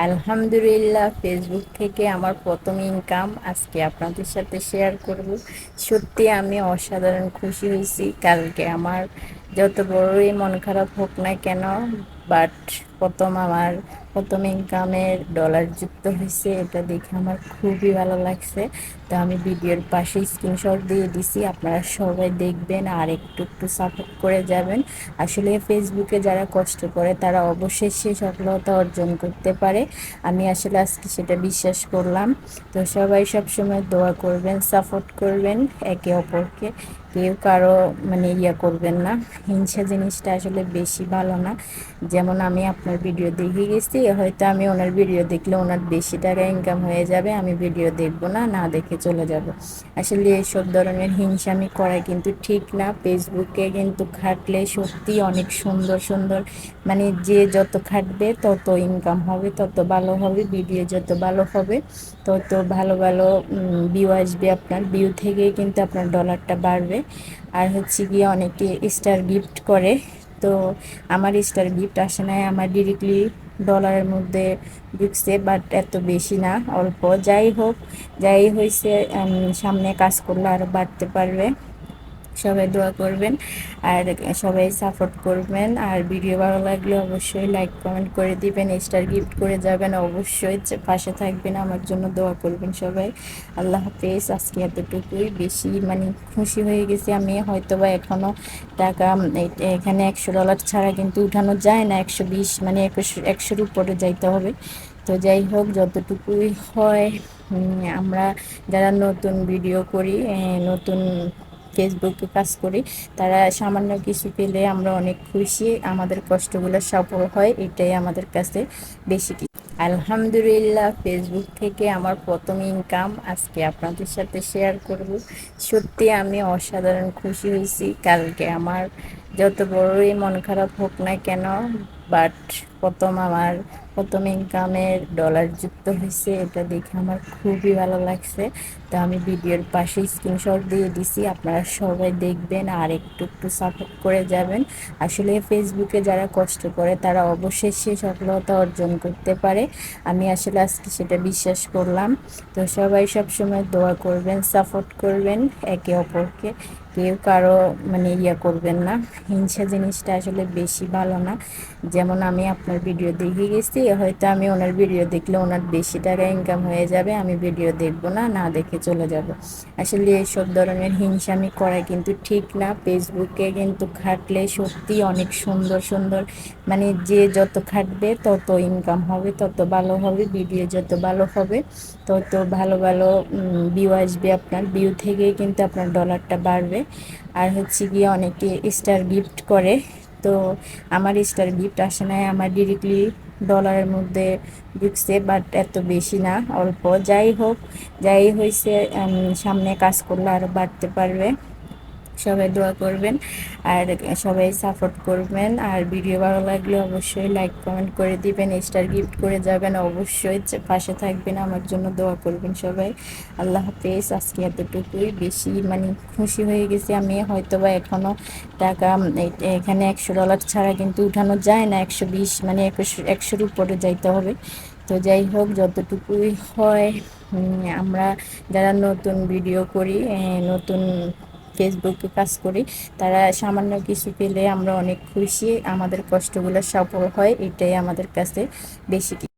আলহামদুলিল্লাহ, ফেসবুক থেকে আমার প্রথম ইনকাম আজকে আপনাদের সাথে শেয়ার করব। সত্যি আমি অসাধারণ খুশি হয়েছি। কালকে আমার যত বড়ই মন খারাপ হোক না কেন, বাট প্রথম ইনকামের ডলার যুক্ত হয়েছে, এটা দেখে আমার খুবই ভালো লাগছে। তো আমি ভিডিওর পাশে স্ক্রিনশট দিয়ে দিছি, আপনারা সবাই দেখবেন আর একটু একটু সাপোর্ট করে যাবেন। আসলে ফেসবুকে যারা কষ্ট করে তারা অবশ্যই সে সফলতা অর্জন করতে পারে। আমি আসলে আজকে সেটা বিশ্বাস করলাম। তো সবাই সবসময় দোয়া করবেন, সাপোর্ট করবেন একে অপরকে। কেউ কারো করবেন না। হিংসা জিনিসটা আসলে বেশি ভালো না। যেমন আমি আপনার ভিডিও দেখে গেছি, হয়তো আমি ওনার ভিডিও দেখলে ওনার বেশি টাকা ইনকাম হয়ে যাবে, আমি ভিডিও দেখবো না, না দেখে চলে যাব। আসলে এইসব ধরনের হিংসামি করা কিন্তু ঠিক না। ফেসবুকে কিন্তু খাটলে সত্যি অনেক সুন্দর সুন্দর, যে যত খাটবে তত ইনকাম হবে, তত ভালো হবে। ভিডিও যত ভালো হবে তত ভালো ভালো ভিউ আসবে। আপনার ভিউ থেকেই কিন্তু আপনার ডলারটা বাড়বে। আর হচ্ছে গিয়ে অনেকে স্টার গিফট করে। তো আমার স্টার গিফট আসে নাই, আমার ডিরেক্টলি ডলারের মধ্যে ঢুকছে, বাট এত বেশি না, অল্প। যাই হোক, যাই হয়েছে, সামনে কাজ করলে আরও বাড়তে পারবে। সবাই দোয়া করবেন আর সবাই সাপোর্ট করবেন। আর ভিডিও ভালো লাগলে অবশ্যই লাইক কমেন্ট করে দিবেন, স্টার গিফট করে যাবেন, অবশ্যই পাশে থাকবেন, আমার জন্য দোয়া করবেন সবাই। আল্লাহ হাফেজ। আজকে এতটুকুই, বেশি খুশি হয়ে গেছি আমি। হয়তো বা এখনও টাকা এখানে $100 ছাড়া কিন্তু উঠানো যায় না, 120 100-100-র উপরে যাইতে হবে। তো যাই হোক, যতটুকুই হয়, আমরা যারা নতুন ভিডিও করি, নতুন ফেসবুকে কাজ করি, তারা সামান্য কিছু পেলে আমরা অনেক খুশি। আমাদের কষ্টগুলো সফল হয়, এটাই আমাদের কাছে বেশি কিছু। আলহামদুলিল্লাহ, ফেসবুক থেকে আমার প্রথম ইনকাম আজকে আপনাদের সাথে শেয়ার করব। সত্যি আমি অসাধারণ খুশি হয়েছি। কালকে আমার যত বড়ই মন খারাপ হোক না কেন, বাট প্রথম ইনকামের ডলার যুক্ত হয়েছে, এটা দেখে আমার খুবই ভালো লাগছে। তো আমি ভিডিওর পাশে স্ক্রিনশট দিয়ে দিছি, আপনারা সবাই দেখবেন আর একটু একটু সাপোর্ট করে যাবেন। আসলে ফেসবুকে যারা কষ্ট করে তারা অবশ্যই সে সফলতা অর্জন করতে পারে। আমি আসলে আজকে সেটা বিশ্বাস করলাম। তো সবাই সবসময় দোয়া করবেন, সাপোর্ট করবেন একে অপরকে। কেউ কারো করবেন না। হিংসা জিনিসটা আসলে বেশি ভালো না। যেমন আমি আপনার ভিডিও দেখে গেছি, হয়তো আমি ওনার ভিডিও দেখলে ওনার বেশি টাকা ইনকাম হয়ে যাবে, আমি ভিডিও দেখবো না, না দেখে চলে যাব। আসলে এইসব ধরনের হিংসামি করা কিন্তু ঠিক না। ফেসবুকে কিন্তু খাটলে সত্যি অনেক সুন্দর সুন্দর, যে যত খাটবে তত ইনকাম হবে, তত ভালো হবে। ভিডিও যত ভালো হবে তত ভালো ভালো ভিউ আসবে। আপনার ভিউ থেকেই কিন্তু আপনার ডলারটা বাড়বে। আর হচ্ছে গিয়ে অনেকে স্টার গিফট করে। তো আমার স্টার গিফট আসে নাই, আমার ডিরেক্টলি ডলারের মধ্যে ঢুকছে, বাট এত বেশি না, অল্প। যাই হোক, যাই হয়েছে, সামনে কাজ করলে আরও বাড়তে পারবে। সবাই দোয়া করবেন আর সবাই সাপোর্ট করবেন। আর ভিডিও ভালো লাগলে অবশ্যই লাইক কমেন্ট করে দিবেন, স্টার গিফট করে যাবেন, অবশ্যই পাশে থাকবেন, আমার জন্য দোয়া করবেন সবাই। আল্লাহ হাফেজ। আজকে এতটুকুই, বেশি খুশি হয়ে গেছি আমি। হয়তো বা এখনও টাকা এখানে $100 ছাড়া কিন্তু উঠানো যায় না, 120 100-100-র উপরে যাইতে হবে। তো যাই হোক, যতটুকুই হয়, আমরা যারা নতুন ভিডিও করি, নতুন ফেসবুকে কাজ করি, তারা সামান্য কিছু পেলে আমরা অনেক খুশি। আমাদের কষ্টগুলো সফল হয়, এটাই আমাদের কাছে বেশি।